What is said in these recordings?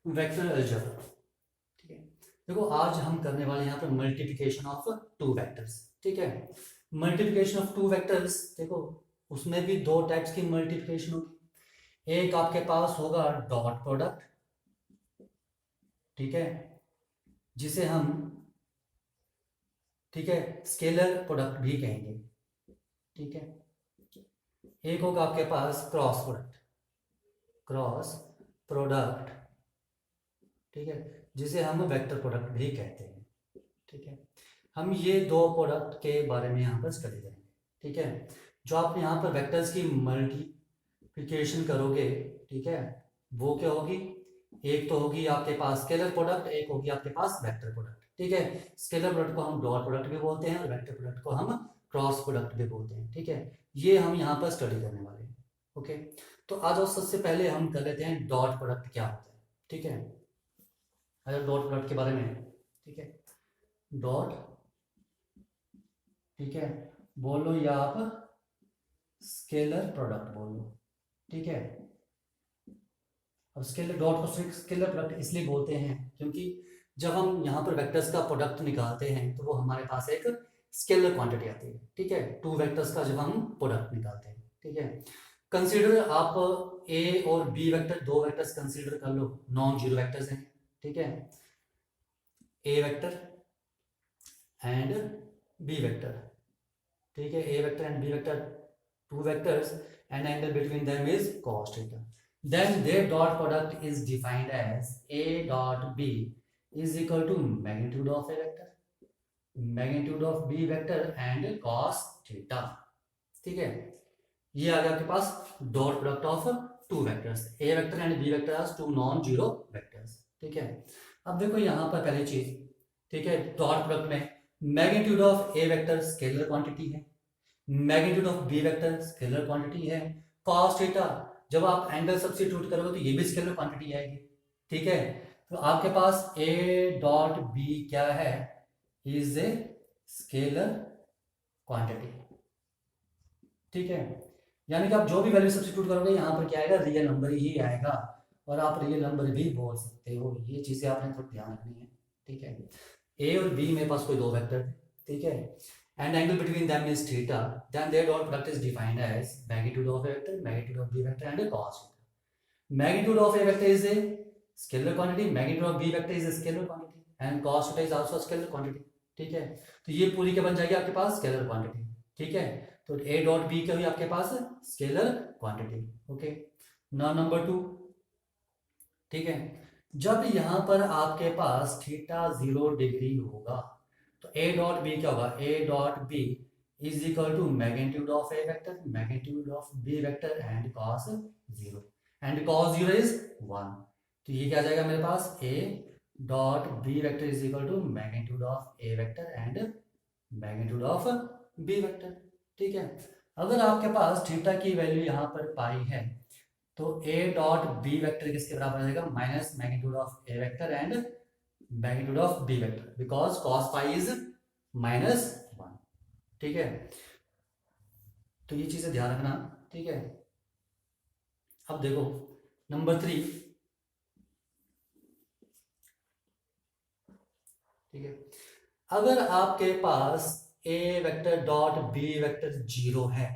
Vector algebra. ठीक है, देखो आज हम करने वाले यहाँ पर मल्टीप्लिकेशन ऑफ टू वेक्टर्स। ठीक है, मल्टीप्लिकेशन ऑफ टू वेक्टर्स, देखो उसमें भी दो टाइप्स की मल्टीप्लिकेशन होगी। एक आपके पास होगा डॉट प्रोडक्ट, ठीक है, जिसे हम, ठीक है, स्केलर प्रोडक्ट भी कहेंगे। ठीक है, एक होगा आपके पास क्रॉस प्रोडक्ट, क्रॉस प्रोडक्ट, ठीक है, जिसे हम वेक्टर प्रोडक्ट भी कहते हैं। ठीक है, हम ये दो प्रोडक्ट के बारे में यहाँ पर स्टडी करेंगे। ठीक है, जो आप यहाँ पर वेक्टर्स की मल्टीप्लिकेशन करोगे, ठीक है, वो क्या होगी, एक तो होगी आपके पास स्केलर प्रोडक्ट, एक होगी आपके पास वेक्टर प्रोडक्ट। ठीक है, स्केलर प्रोडक्ट को हम डॉट प्रोडक्ट भी बोलते हैं और वेक्टर प्रोडक्ट को हम क्रॉस प्रोडक्ट भी बोलते हैं। ठीक है, ये हम यहाँ पर स्टडी करने वाले हैं। ओके, तो आज सबसे पहले हम कर लेते हैं डॉट प्रोडक्ट क्या होता है। ठीक है, अगर डॉट प्रोडक्ट के बारे में, ठीक है, डॉट, ठीक है, बोल लो या आप स्केलर प्रोडक्ट बोल लो। ठीक है, अब स्केलर डॉट को स्केलर प्रोडक्ट इसलिए बोलते हैं क्योंकि जब हम यहाँ पर वेक्टर्स का प्रोडक्ट निकालते हैं तो वो हमारे पास एक स्केलर क्वांटिटी आती है। ठीक है, टू वेक्टर्स का जब हम प्रोडक्ट निकालते हैं। ठीक है, कंसीडर आप ए और बी वेक्टर, दो वेक्टर्स कंसीडर कर लो, नॉन जीरो वेक्टर्स हैं। ठीक है, A vector and B vector. ठीक है, A vector and B vector, two vectors and angle between them is cos theta. Then their dot product is defined as a dot b is equal to magnitude of a vector, magnitude of b vector and cos theta. ठीक है, ये आ गया आपके पास dot product of two vectors, A vector and B vector are two non zero vectors. ठीक है, अब देखो यहाँ पर पहली चीज, ठीक है, डॉट प्रोडक्ट में magnitude of A vector scalar quantity है, magnitude of B vector scalar quantity है, cos थीटा जब आप एंगल सब्स्टिट्यूट करोगे तो ये भी स्केलर क्वांटिटी आएगी। ठीक है, तो आपके पास a डॉट बी क्या है, इज ए स्केलर क्वांटिटी। ठीक है, यानी कि आप जो भी वैल्यू सब्स्टिट्यूट करोगे यहाँ पर क्या आएगा, रियल नंबर ही आएगा, और आप रियल नंबर भी बोल सकते हो। ये चीजें आपने थोड़ा ध्यान रखनी है। ठीक है, ए और बी मेरे पास कोई दो वेक्टर है। ठीक है, and angle between them is theta, then their dot product is defined as magnitude of a vector, magnitude of b vector and a cos theta. Magnitude of a vector is a scalar quantity, magnitude of b vector is a scalar quantity and cos theta is also a scalar quantity. ठीक है, तो ये पूरी क्या बन जाएगी आपके पास, स्केलर क्वांटिटी। ठीक है, तो a डॉट b क्या हुई आपके पास, scalar quantity. Okay, now number two, ठीक है, जब यहाँ पर आपके पास थीटा 0 डिग्री होगा तो a डॉट बी क्या होगा, a dot B is equal to magnitude of A vector, magnitude of B vector and cos 0, and cos 0 is 1। तो ये क्या आ जाएगा मेरे पास, a dot B vector is equal to magnitude of A vector and magnitude of B vector. ठीक है, अगर आपके पास थीटा की वैल्यू यहाँ पर पाई है तो a डॉट बी वेक्टर किसके बराबर आ जाएगा, minus magnitude of A vector and magnitude of B vector, because cos pi is -1। ठीक है, तो ये चीजें ध्यान रखना। ठीक है, अब देखो नंबर 3। ठीक है, अगर आपके पास a vector dot B vector 0 है,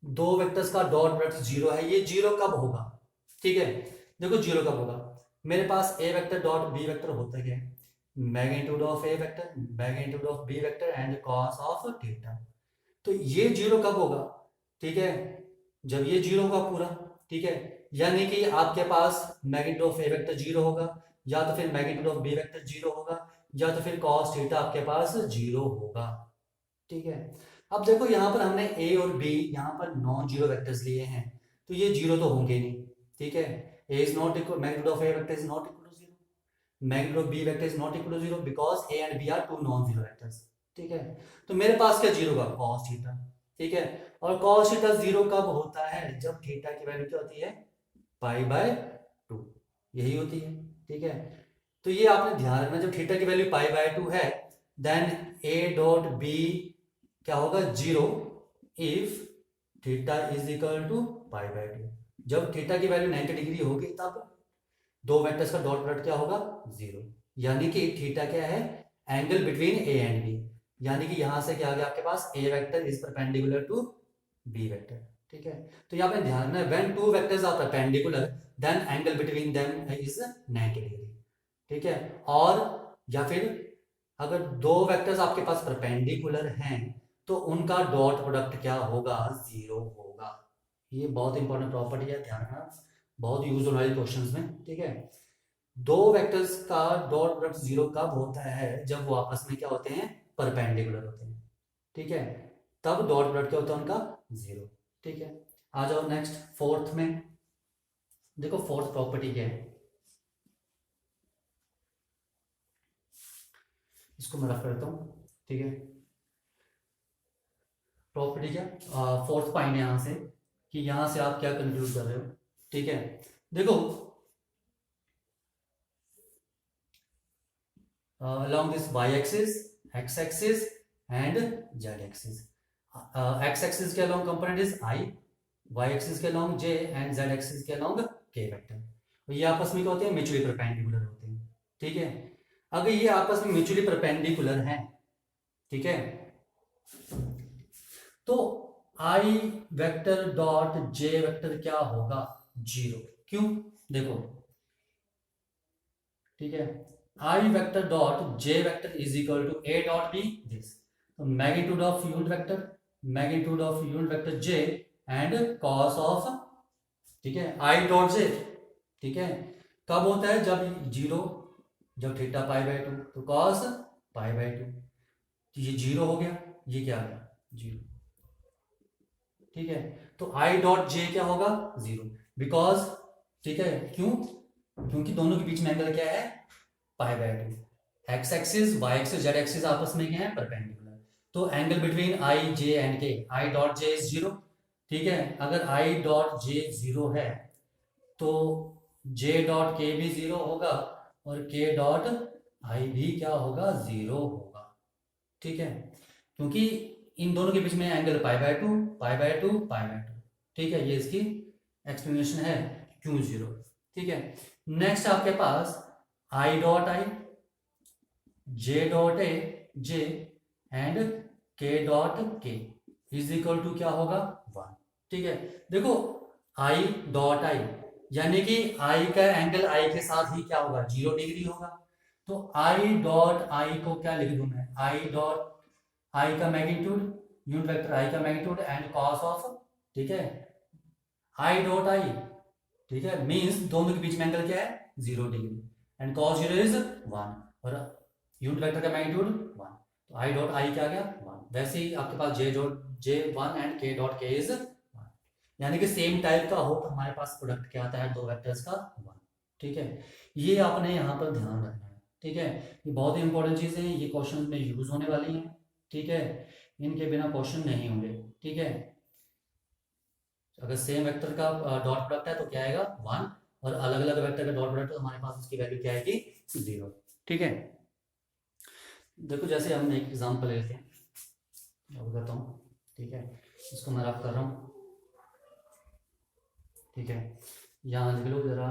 दो वेक्टर्स का डॉट प्रोडक्ट 0 है, ये 0 कब होगा, ठीक है, देखो 0 कब होगा, मेरे पास a vector dot B vector होता है magnitude of A vector, magnitude of B vector and cos of theta. तो ये 0 कब होगा, ठीक है, जब ये 0 होगा पूरा। ठीक है, यानी कि आपके पास मैग्नीट्यूड ऑफ ए वेक्टर 0 होगा, या तो फिर मैग्नीट्यूड ऑफ बी वेक्टर 0 होगा, या तो फिर कॉस थीटा आपके पास 0 होगा। ठीक है, अब देखो यहाँ पर हमने ए और बी यहाँ पर नॉन जीरो वेक्टर्स लिए हैं, तो ये 0 तो होंगे नहीं। ठीक है, A is not equal, magnitude of A vector is not equal to 0, magnitude of B vector is not equal to 0 because A and B are two non zero vectors. ठीक है, तो मेरे पास क्या 0 होगा, कॉस थीटा। ठीक है, और कॉस थीटा 0 कब होता है, जब थीटा की वैल्यू क्या होती है, π/2, यही होती है। ठीक है, तो ये आपने ध्यान रखना, जब थीटा की वैल्यू π/2 है देन a डॉट बी क्या होगा, 0 if theta is equal to π/2। जब थीटा की वैल्यू 90 डिग्री होगी तब, दो वेक्टर्स का डॉट प्रोडक्ट क्या होगा, 0। यानी कि थीटा क्या है, angle between A and B. यानी कि यहां से क्या आ गया आपके पास, A vector is perpendicular to B vector. ठीक है, तो यहाँ पे ध्यान रखना, when two vectors are perpendicular then angle between them is 90 degree. ठीक है, और या फिर अगर दो वेक्टर्स आपके पास परपेंडिकुलर हैं तो उनका डॉट प्रोडक्ट क्या होगा, 0 होगा। ये बहुत इंपॉर्टेंट प्रॉपर्टी है, ध्यान रखना, बहुत यूज होने वाली क्वेश्चंस में। ठीक है, दो वेक्टर्स का डॉट प्रोडक्ट 0 कब होता है, जब वो आपस में क्या होते हैं, परपेंडिकुलर होते हैं। ठीक है, तब डॉट प्रोडक्ट क्या होता है उनका, 0। ठीक है, आ जाओ नेक्स्ट फोर्थ में। देखो फोर्थ प्रॉपर्टी क्या है, इसको मैं रख करता हूं। ठीक है, प्रॉपर्टी क्या, फोर्थ पॉइंट यहां से, कि यहां से आप क्या कंक्लूड कर रहे हो। ठीक है, देखो along this y axis, x axis and z axis. X axis के along component is I, y axis के along j and z axis के along k वेक्टर। ये आपस में क्या होते हैं, म्यूचुअली परपेंडिकुलर होते हैं। ठीक है, अगर ये आपस में म्यूचुअली परपेंडिकुलर हैं, ठीक है, तो I vector dot j vector क्या होगा, 0। क्यों, देखो, ठीक है, I vector dot j vector is equal to a dot b this, तो magnitude of unit vector, magnitude of unit vector j and cos of, ठीक है, I डॉट j। ठीक है, कब होता है, जब 0, जब थीटा पाई बाय 2, तो कॉस पाई बाय 2, तो ये 0 हो गया, ये क्या आ गया, 0। ठीक है, तो I डॉट j क्या होगा, 0, बिकॉज, ठीक है, क्यों, क्योंकि दोनों के बीच में एंगल क्या है, pi by 2। X axis, Y axis, Z axis आपस में क्या है, परपेंडिकुलर। तो angle between I J and K, I dot J is 0। ठीक है, अगर आई डॉट जे 0 है तो जे डॉट के भी 0 होगा और के डॉट आई भी क्या होगा, 0 होगा। ठीक है, क्योंकि इन दोनों के बीच में angle pi by 2, pi by 2, pi by 2। ठीक है, ये इसकी एक्सप्लेनेशन है क्यों 0। ठीक है, नेक्स्ट आपके पास I dot I, J dot A J and K dot K is equal to क्या होगा, 1। ठीक है, देखो आई डॉट आई, यानी कि आई का एंगल आई के साथ ही क्या होगा, 0 डिग्री होगा। तो आई डॉट आई को क्या लिख दूं मैं, आई डॉट आई का मैग्नीट्यूड, यूनिट वेक्टर आई का मैग्नीट्यूड एंड कॉस ऑफ, ठीक है, आई डॉट आई। ठीक है, मींस दोनों के बीच में एंगल क्या है, 0 डिग्री, एंड कॉस 0 इज 1 और यूनिट वेक्टर का मैग्नीट्यूड 1, तो आई डॉट आई क्या आ गया, 1। वैसे ही आपके पास जे 1 and K dot K is 1, यानी कि सेम टाइप का हो तो हमारे पास प्रोडक्ट क्या आता है, दो वेक्टर्स का 1। ठीक है, ये आपने यहाँ पर ध्यान रखना है। ठीक है, ये बहुत ही इंपॉर्टेंट चीजें हैं, ये क्वेश्चन में यूज होने वाली हैं। ठीक है, इनके बिना क्वेश्चन नहीं होंगे। ठीक है, अगर सेम वेक्टर का डॉट प्रोडक्ट है तो क्या आएगा, 1, और अलग अलग वेक्टर का डॉट प्रोडक्ट तो हमारे पास उसकी वैल्यू क्या आएगी, 0। ठीक है, देखो जैसे हम एक एग्जांपल लेते हैं, अब करता हूँ। ठीक है, इसको मैं रफ कर रहा हूँ। ठीक है, यहाँ लिख लो जरा,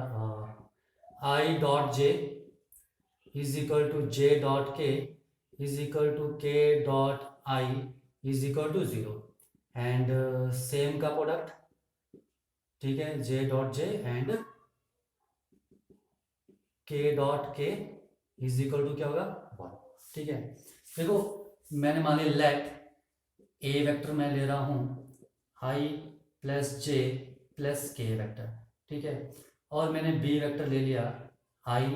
I dot J is equal to J dot K is equal to K dot I is equal to 0, and same का प्रोडक्ट, ठीक है, J dot J and K dot K is equal to क्या होगा, 1। ठीक है, देखो मैंने मान लिया लेट ए वेक्टर मैं ले रहा हूं आई प्लस जे प्लस के वेक्टर। ठीक है, और मैंने बी वेक्टर ले लिया आई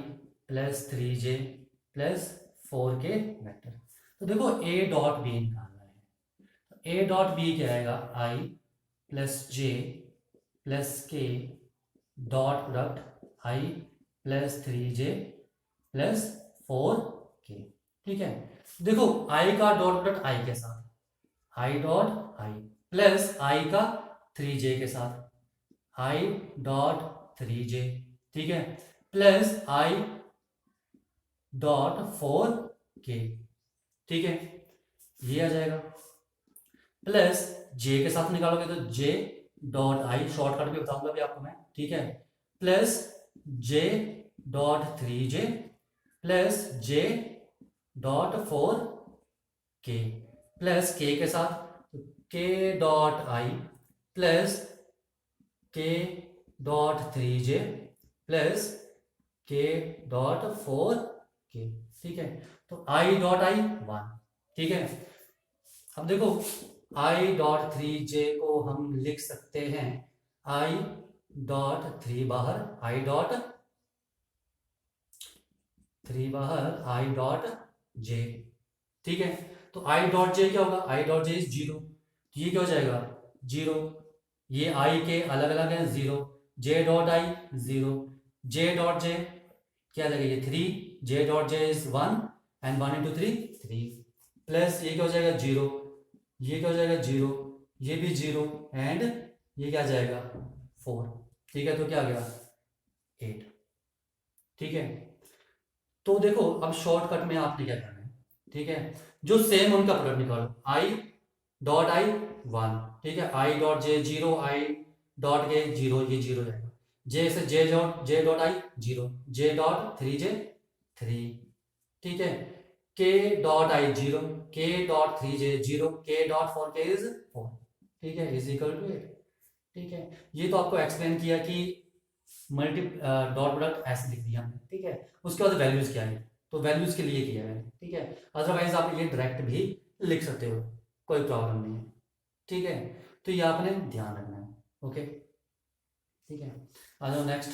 plus 3j plus 4k vector. तो देखो ए डॉट बी निकालना है, ए डॉट बी क्या आएगा, आई प्लस जे प्लस के dot product I plus 3j plus 4k। ठीक है, देखो आई का डॉट प्रोडक्ट आई के साथ, आई डॉट आई प्लस आई का 3j के साथ, आई डॉट 3j। ठीक है, प्लस आई डॉट 4k। ठीक है, ये आ जाएगा, प्लस j के साथ निकालोगे तो j डॉट आई, शॉर्टकट भी बताऊंगा भी आपको मैं। ठीक है, plus j dot 3j plus j dot 4k plus k के साथ k dot I plus k dot 3j plus k dot 4k। ठीक है, तो i डॉट आई 1। ठीक है, अब देखो i डॉट 3j को हम लिख सकते हैं i डॉट 3 बाहर, i डॉट 3 बाहर, i डॉट j। ठीक है, तो i डॉट j क्या होगा, i डॉट j इज 0, तो ये क्या हो जाएगा 0, ये i के अलग अलग है 0, j dot i 0, j dot j क्या लगेगा ये 3, j dot j is 1 and 1 into 3 3 plus ये क्या हो जाएगा 0, ये क्या हो जाएगा 0, ये भी 0 एंड ये क्या आ जाएगा 4। ठीक है, तो क्या आ गया 8। ठीक है, तो देखो अब शॉर्टकट में आपने क्या करना है। ठीक है, जो सेम उनका प्रोडक्ट निकालो, आई डॉट आई 1, ठीक है, आई डॉट जे 0, आई डॉट के 0, ये 0 रहेगा, जे से J dot I 0, J dot 3j 3। ठीक है, के डॉट आई 0, के डॉट 3j 0, के डॉट 4k इज 4। ठीक है, इज इक्वल टू 8। ठीक है, ये तो आपको एक्सप्लेन किया कि मल्टी डॉट प्रोडक्ट ऐसे लिख दिया हमने। ठीक है, उसके बाद वैल्यूज क्या है, तो वैल्यूज के लिए किया है। ठीक है, अदरवाइज आप ये डायरेक्ट भी लिख सकते हो, कोई प्रॉब्लम नहीं है। ठीक है, तो ये आपने ध्यान रखना है। ओके, ठीक है, आ जाओ नेक्स्ट।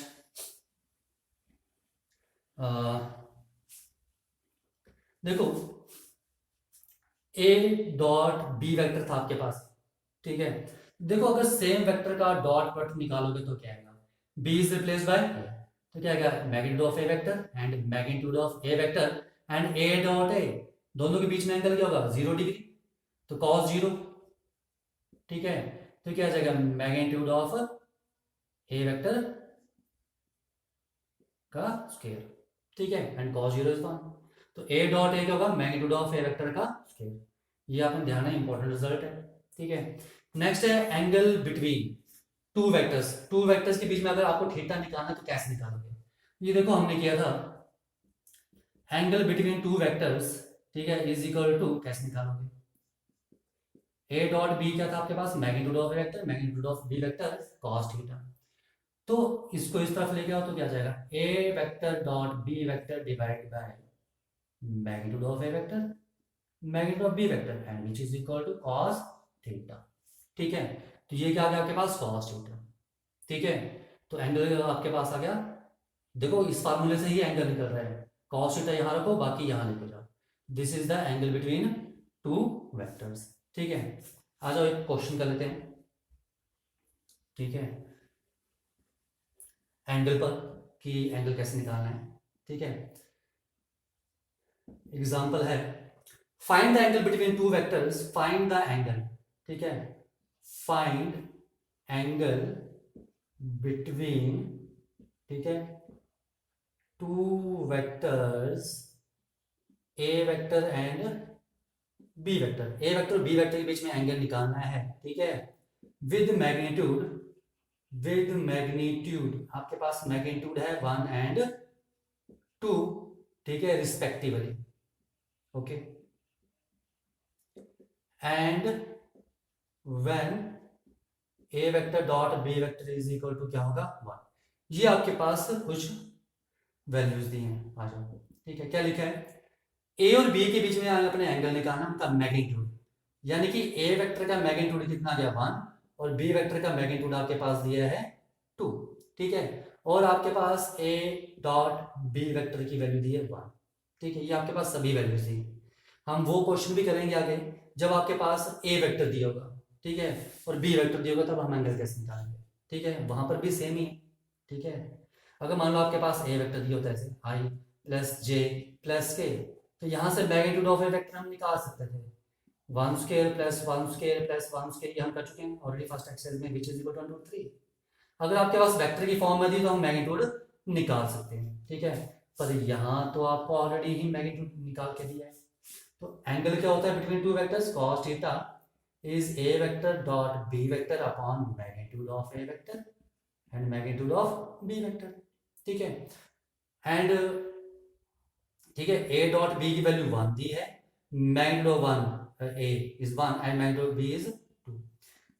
देखो ए डॉट बी वेक्टर था आपके पास। ठीक है, देखो अगर सेम वेक्टर का डॉट प्रोडक्ट निकालोगे तो क्या आएगा, बी इज रिप्लेस बाय, तो क्या आएगा magnitude of A vector and magnitude of A vector and A dot ए, दोनों के बीच में एंगल क्या होगा 0 डिग्री, तो कॉस 0। ठीक है, तो क्या आ जाएगा मैग्नीट्यूड ऑफ ए वेक्टर का स्क्वायर। ठीक है, एंड कॉस 0 इज 1, तो ए डॉट ए क्या होगा मैग्नीट्यूड ऑफ ए वेक्टर का स्क्वायर। ये आपने ध्यान है, इंपॉर्टेंट रिजल्ट है। ठीक है, नेक्स्ट है angle between two vectors. Two vectors के बीच में अगर आपको थीटा निकालना है तो कैसे निकालोगे, ये देखो हमने किया था एंगल बिटवीन टू वेक्टर्स। ठीक है, इज इक्वल टू कैसे निकालोगे, ए डॉट बी क्या था आपके पास magnitude of A vector, magnitude of B vector cos theta, तो इसको इस तरफ लेके आओ तो क्या जाएगा A vector dot B vector divide by magnitude of A vector magnitude of B vector and which is equal to cos theta. ठीक है, तो ये क्या आ गया आपके पास कॉस थीटा। ठीक है, तो एंगल आपके पास आ गया, देखो इस फार्मूले से ही एंगल निकल रहा है, कॉस थीटा यहां रखो बाकी यहां लेके जाओ, this is the angle between two vectors. ठीक है, आ जाओ एक क्वेश्चन कर लेते हैं। ठीक है, एंगल पर कि एंगल कैसे निकालना है। ठीक है, एग्जांपल है find the angle between two vectors, find the angle. ठीक है, फाइंड एंगल बिटवीन, ठीक है, two vectors A vector and B vector, A vector B vector के बीच में एंगल निकालना है। ठीक है, विद मैग्नीट्यूड, विद मैग्नीट्यूड आपके पास मैग्नीट्यूड है 1 एंड 2। ठीक है, respectively. Okay, and when A vector dot B vector is equal to क्या होगा 1। ये आपके पास कुछ वैल्यूज दी हैं, आ जाओ। ठीक है, क्या लिखा है ए और बी के बीच में अपने एंगल निकालना, उनका मैग्नीट्यूड, यानी कि ए वेक्टर का मैग्नीट्यूड कितना गया 1 और बी वेक्टर का मैग्नीट्यूड आपके पास दिया है 2। ठीक है, और आपके पास ए डॉट बी वेक्टर की वैल्यू दी है 1। ठीक है, ये आपके पास सभी वैल्यूज दी। हम वो क्वेश्चन भी करेंगे आगे जब आपके पास ए वेक्टर दिया होगा, ठीक है, और बी वेक्टर दिया होगा, तब हम एंगल कैसे निकालेंगे। ठीक है, वहां पर भी सेम ही। ठीक है, अगर मान लो आपके पास ए वेक्टर दिया होता है ऐसे आई प्लस जे प्लस के, तो यहां से मैग्नीट्यूड ऑफ ए वेक्टर हम निकाल सकते थे 1 square plus 1 square plus 1 square, ये हम कर चुके हैं ऑलरेडी फर्स्ट एक्सरसाइज में, विच इज इक्वल टू 3। अगर आपके पास वेक्टर की फॉर्म में दी तो हम मैग्नीट्यूड निकाल सकते हैं। ठीक है, पर यहाँ तो आपको ऑलरेडी ही मैग्नीट्यूड निकाल के दिया है। तो एंगल क्या होता है between two vectors, cos theta is A vector dot B vector upon magnitude of A vector and magnitude of B vector. ठीक है, एंड ठीक है, ए डॉट बी की वैल्यू 1 दी है, magnitude of 1 A is 1 and magnitude of B is 2,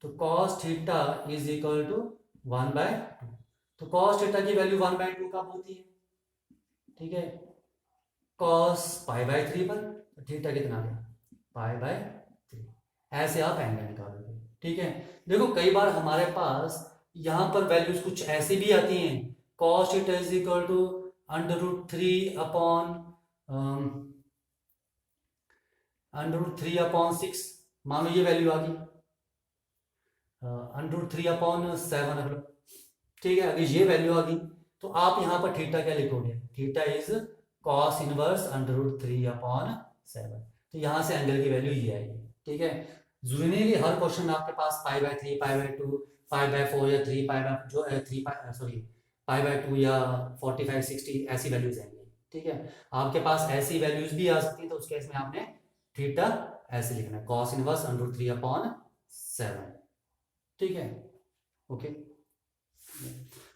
तो cos theta is equal to 1/2। तो cos theta की वैल्यू 1/2 कब होती है, ठीक है, cos π/3 पर, तो थीटा कितना गया π/3, ऐसे आप एंगल निकालोगे, ठीक है। देखो कई बार हमारे पास यहाँ पर वैल्यूज कुछ ऐसी भी आती हैं, cos theta is equal to √3/6, मान लो ये वैल्यू आ गई √3/7, ठीक है। अगर ये वैल्यू आ गई तो आप यहाँ पर थीटा क्या लिखोगे, थीटा इज cos इनवर्स √3/7, तो यहाँ से एंगल की वैल्यू ये आएगी, ठीक है। जरूरी नहीं कि हर क्वेश्चन में आपके पास π/3, π/2, π/4 या 3 π/2 या 45, 60 ऐसी वैल्यूज आएंगी, ठीक है। आपके पास ऐसी वैल्यूज भी आ सकती है, तो उस केस में आपने थीटा ऐसे लिखना है, cos इनवर्स √3/7, ठीक है, ओके।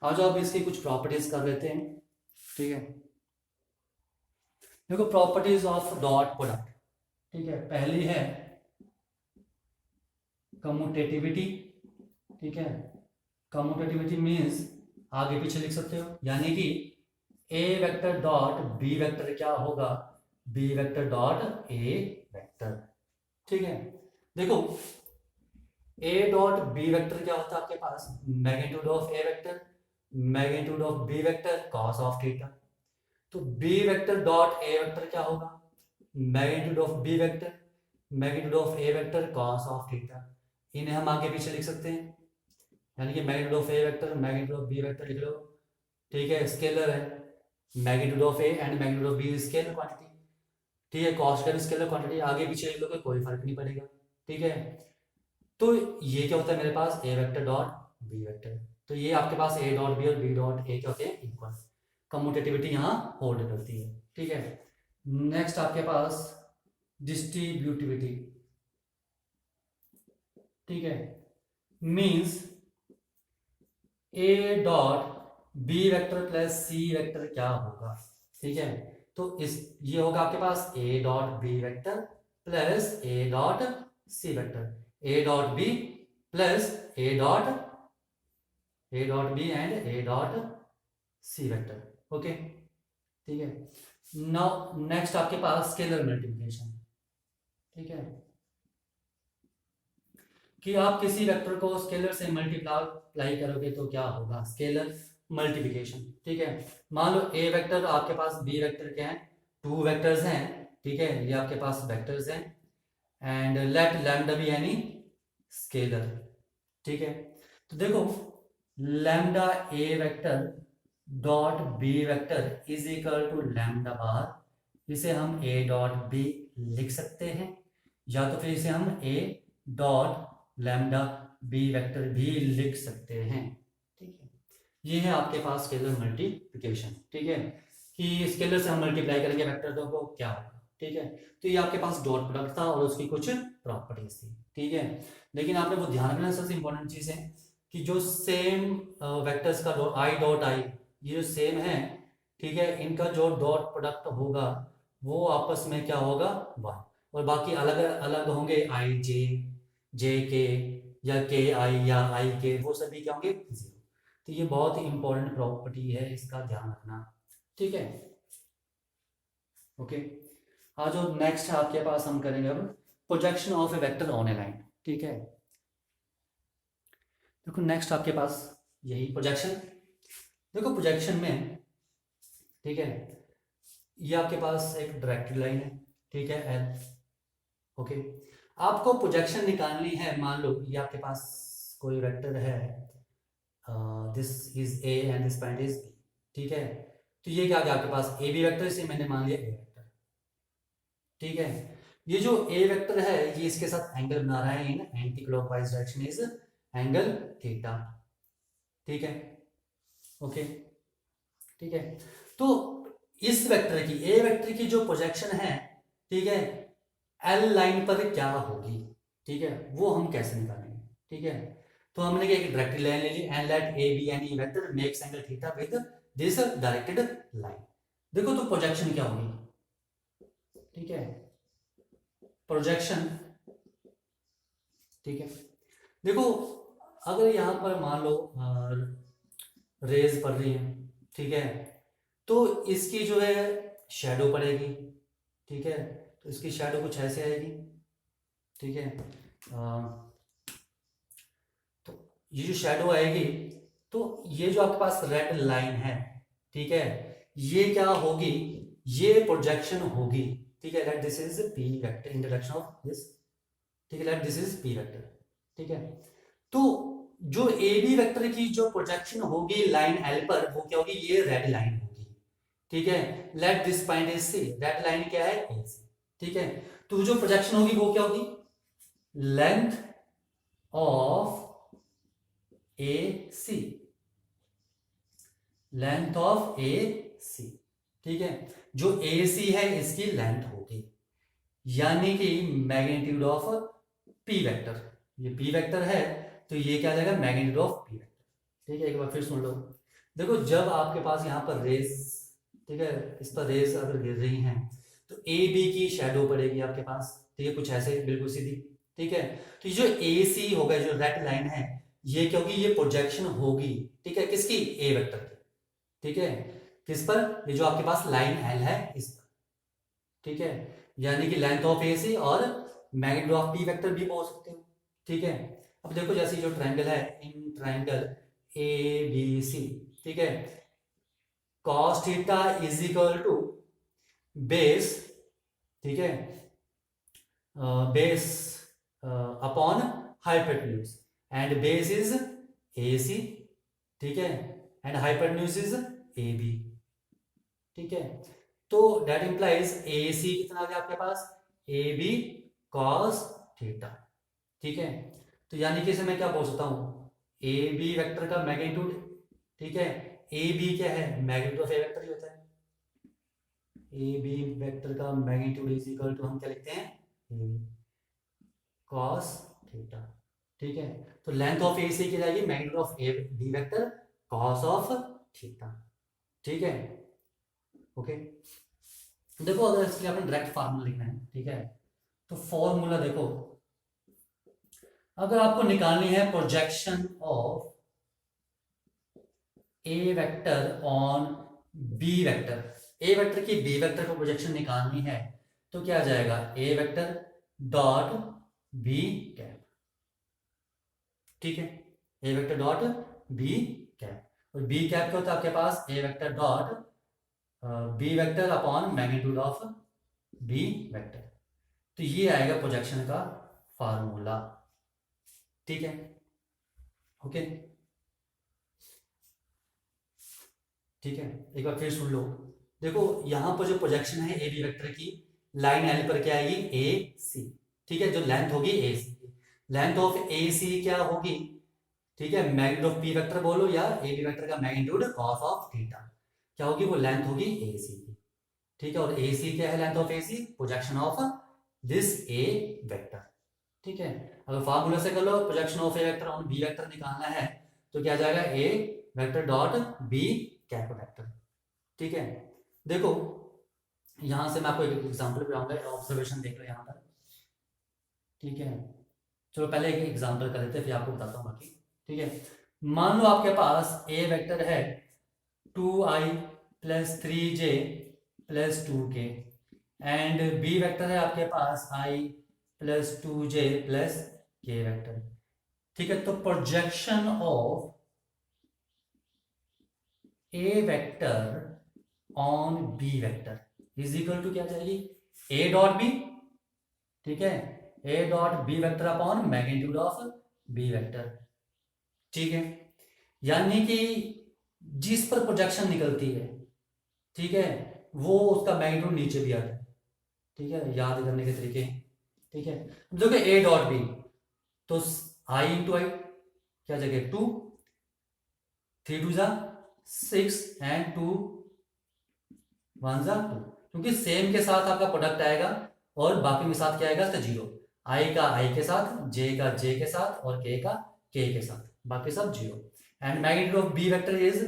आज आप इसकी कुछ प्रॉपर्टीज कर लेते हैं, ठीक है। देखो प्रॉपर्टीज ऑफ डॉट प्रोडक्ट, ठीक है। पहली है कम्यूटेटिविटी, ठीक है। कम्यूटेटिविटी मीन्स आगे पीछे लिख सकते हो, यानी कि A vector dot B vector क्या होगा, B vector dot A vector, ठीक है। देखो ए डॉट बी वेक्टर क्या होता है आपके पास, magnitude of A vector magnitude of B vector cos of theta, तो B vector dot A vector क्या होगा, magnitude of B vector magnitude of A vector cos of theta, इन्हें हम आगे पीछे लिख सकते हैं, यानी कि magnitude of A vector magnitude of B vector लिख लो, ठीक है। स्केलर है, magnitude of A and magnitude of B scalar quantity, ठीक है। कॉस का भी स्केलर क्वांटिटी, आगे पीछे लिख लोगे कोई फर्क नहीं पड़ेगा, ठीक है। तो ये क्या होता है मेरे पास, A vector dot B vector, तो ये आपके पास ए डॉट बी और बी डॉट ए क्या होते हैं, इक्वल। कम्यूटेटिविटी यहाँ होल्ड करती है, ठीक है। नेक्स्ट आपके पास डिस्ट्रीब्यूटिविटी, ठीक है, means A dot B vector plus C vector क्या होगा, ठीक है। तो इस ये होगा आपके पास A dot B vector plus A dot C vector, A dot B plus A dot B and A dot C vector, okay, ठीक है। नाउ नेक्स्ट आपके पास स्केलर मल्टीप्लिकेशन, ठीक है, कि आप किसी वेक्टर को स्केलर से मल्टीप्लाई करोगे तो क्या होगा, स्केलर मल्टीप्लिकेशन, ठीक है। मान लो ए वेक्टर आपके पास बी वेक्टर क्या है, 2 वेक्टर्स हैं, ठीक है, ये आपके पास वेक्टर्स हैं, and let lambda be any scalar, ठीक है। तो देखो lambda A vector dot B vector is equal to lambda bar, इसे हम ए डॉट बी लिख सकते हैं, या तो फिर इसे हम A dot lambda B vector भी लिख सकते हैं, ठीक है। ये है आपके पास स्केलर मल्टीप्लिकेशन, ठीक है, कि स्केलर से हम मल्टीप्लाई करेंगे वेक्टर को क्या होगा, ठीक है। तो ये आपके पास डॉट प्रोडक्ट था और उसकी कुछ प्रॉपर्टीज थी, ठीक है। लेकिन आपने वो ध्यान रखना, सबसे इंपॉर्टेंट चीज है कि जो सेम वेक्टर्स का आई डॉट आई, ये जो सेम है, ठीक है, इनका जो डॉट प्रोडक्ट होगा वो आपस में क्या होगा 1, और बाकी अलग अलग होंगे आई जे के या के आई या आई के, वो सभी क्या होंगे 0। तो ये बहुत ही इंपॉर्टेंट प्रॉपर्टी है, इसका ध्यान रखना, ठीक है, ओके। आज जो नेक्स्ट है आपके पास हम करेंगे अब projection of A vector on A line, ठीक है। देखो नेक्स्ट आपके पास यही प्रोजेक्शन, देखो प्रोजेक्शन में, ठीक है, ये आपके पास एक डायरेक्टेड लाइन है, ठीक है, एल, ओके। आपको प्रोजेक्शन निकालनी है, मान लो ये आपके पास कोई वेक्टर है, this is A and this point is B, ठीक है। तो ये क्या आ गया आपके पास ए बी वेक्टर, इसे मैंने मान लिया ए वेक्टर, ठीक है। ये जो ए वेक्टर है ये इसके साथ एंगल बना रहा है in anti clockwise direction, is angle theta, ठीक है, ओके, ठीक है। तो इस वेक्टर की, ए वेक्टर की जो प्रोजेक्शन है, ठीक है, एल लाइन पर क्या होगी, ठीक है, वो हम कैसे निकालेंगे, ठीक है। तो हमने क्या एक डायरेक्टेड लाइन ले ली, and let A B any vector makes angle theta with this directed line, देखो तो प्रोजेक्शन क्या होगी, ठीक है, प्रोजेक्शन, ठीक है। देखो अगर यहाँ पर मान लो रेज पड़ रही है, ठीक है, तो इसकी जो है शैडो पड़ेगी, ठीक है, तो इसकी शैडो कुछ ऐसे आएगी, ठीक है। तो ये जो शैडो आएगी, तो ये जो आपके पास रेड लाइन है, ठीक है, ये क्या होगी, ये प्रोजेक्शन होगी, ठीक है। Let this is P vector in direction of this, ठीक है, let this is P vector, ठीक है। तो जो ए बी वेक्टर की जो प्रोजेक्शन होगी लाइन एल पर, वो क्या होगी, ये रेड लाइन होगी, ठीक है। Let this point is C, red line क्या है, ए सी, ठीक है। तो जो प्रोजेक्शन होगी वो क्या होगी, length of A C, length of A C, ठीक है। जो ए सी है इसकी लेंथ होगी, यानी कि मैग्नीट्यूड ऑफ पी वेक्टर, ये पी वेक्टर है तो ये क्या जाएगा, मैग्नीट्यूड ऑफ पी वेक्टर, ठीक है। एक बार फिर सुन लो, देखो जब आपके पास यहाँ पर रेस, ठीक है, इस पर रेस अगर गिर रही हैं तो ए बी की शैडो पड़ेगी आपके पास, ठीक है, कुछ ऐसे बिल्कुल सीधी, ठीक है। तो ये जो ए सी होगा, जो रेड लाइन है, ये क्योंकि ये प्रोजेक्शन होगी, ठीक है, किसकी, ए वेक्टर की, ठीक है, किस पर, ये जो आपके पास लाइन एल है इस पर, ठीक है। यानी कि लेंथ ऑफ ए सी और मैग्नीट्यूड ऑफ पी वेक्टर भी बोल सकते हो, ठीक है। अब देखो जैसे जो ट्रायंगल है, in triangle A B C, ठीक है, cos theta is equal to base, ठीक है, base upon hypotenuse, and base is A C, ठीक है, and hypotenuse is A B, ठीक है। तो दैट इंप्लाइज ए सी कितना आ गया आपके पास, ए बी कॉस थीटा, ठीक है। तो यानी कि इसे मैं क्या बोल सकता हूं, ए बी वेक्टर का मैग्नीट्यूड, ठीक है, ए बी क्या है, मैग्नीट्यूड ऑफ ए वेक्टर ही होता है, ए बी वेक्टर का मैग्नीट्यूड इज इक्वल टू हम क्या लिखते हैं, ए बी कॉस थीटा, ठीक है। तो लेंथ ऑफ ए सी की जाएगी magnitude of A B vector cos of theta, ठीक है, ओके। देखो अगर इसके लिए अपन डायरेक्ट फार्मूला लिखना है, ठीक है, तो फॉर्मूला देखो, अगर आपको निकालनी है projection of A vector on B vector, A vector की बी वेक्टर को प्रोजेक्शन निकालनी है, तो क्या आ जाएगा, A vector dot B cap, ठीक है, A vector dot B cap, और बी कैप क्या होता है आपके पास, A vector dot B vector upon magnitude of B vector, तो ये आएगा प्रोजेक्शन का फार्मूला, ठीक है, ओके, ठीक है। एक बार फिर सुन लो, देखो यहां पर जो प्रोजेक्शन है ए बी वेक्टर की, लाइन एल पर क्या आएगी, ए सी, ठीक है, जो लेंथ होगी ए C, length of A C क्या होगी, ठीक है, मैग्नीट्यूड ऑफ पी वेक्टर बोलो या ए बी वेक्टर का मैग्नीट्यूड कॉस ऑफ थीटा, क्या होगी, वो लेंथ होगी ए सी की, ठीक है। और ए सी क्या है, length of A C, projection of this A vector, ठीक है। अगर फार्मूला से कर लो projection of A vector on B vector निकालना है, तो क्या जाएगा, A vector dot B cap vector, ठीक है। देखो यहां से मैं आपको एक एग्जांपल बताऊंगा, ऑब्जर्वेशन देख लो यहाँ पर, ठीक है। चलो पहले एक एग्जांपल कर लेते हैं फिर आपको बताता हूँ बाकी, ठीक है। मान लो आपके पास ए वेक्टर है 2i plus 3j plus 2k, and B vector है आपके पास i plus 2j plus k vector, ठीक है। तो projection of A vector on B vector is equal to क्या जाएगी, ए डॉट बी, ठीक है, A dot B vector upon magnitude of B vector, ठीक है। यानी कि जिस पर प्रोजेक्शन निकलती है, ठीक है, वो उसका मैग्नीट्यूड नीचे भी आता है, ठीक है, याद करने के तरीके, ठीक है। देखो ए डॉट बी, तो आई इंटू आई क्या जगह 2, 3 2 जा 6 एंड 2 1 जा 2, क्योंकि सेम के साथ आपका प्रोडक्ट आएगा और बाकी के साथ क्या आएगा, तो 0, आई का आई के साथ, जे का जे के साथ और के का के साथ, बाकी सब 0, and magnitude of B vector is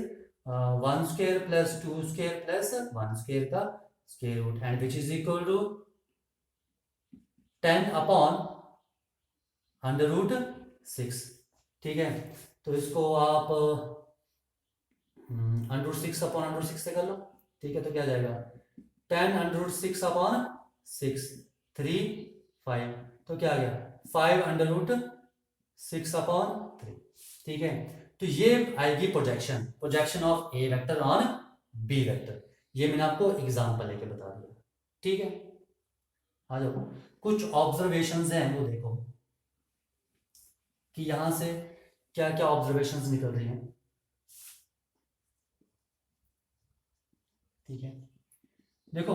one square plus two square plus one square का square root and which is equal to 10 upon under root 6। ठीक है, तो इसको आप under root 6 upon under root 6 से कर लो। ठीक है, तो क्या जाएगा 10 अंडर रूट 6 अपॉन 6 3 5, तो क्या आ गया 5 अंडर रूट 6 अपॉन 3। ठीक है, तो ये आएगी projection, projection of A vector on B vector. ये मैंने आपको एग्जांपल लेके बता दिया। ठीक है, आ जाओ, कुछ ऑब्जर्वेशंस हैं वो देखो कि यहां से क्या क्या ऑब्जर्वेशंस निकल रही हैं। ठीक है, देखो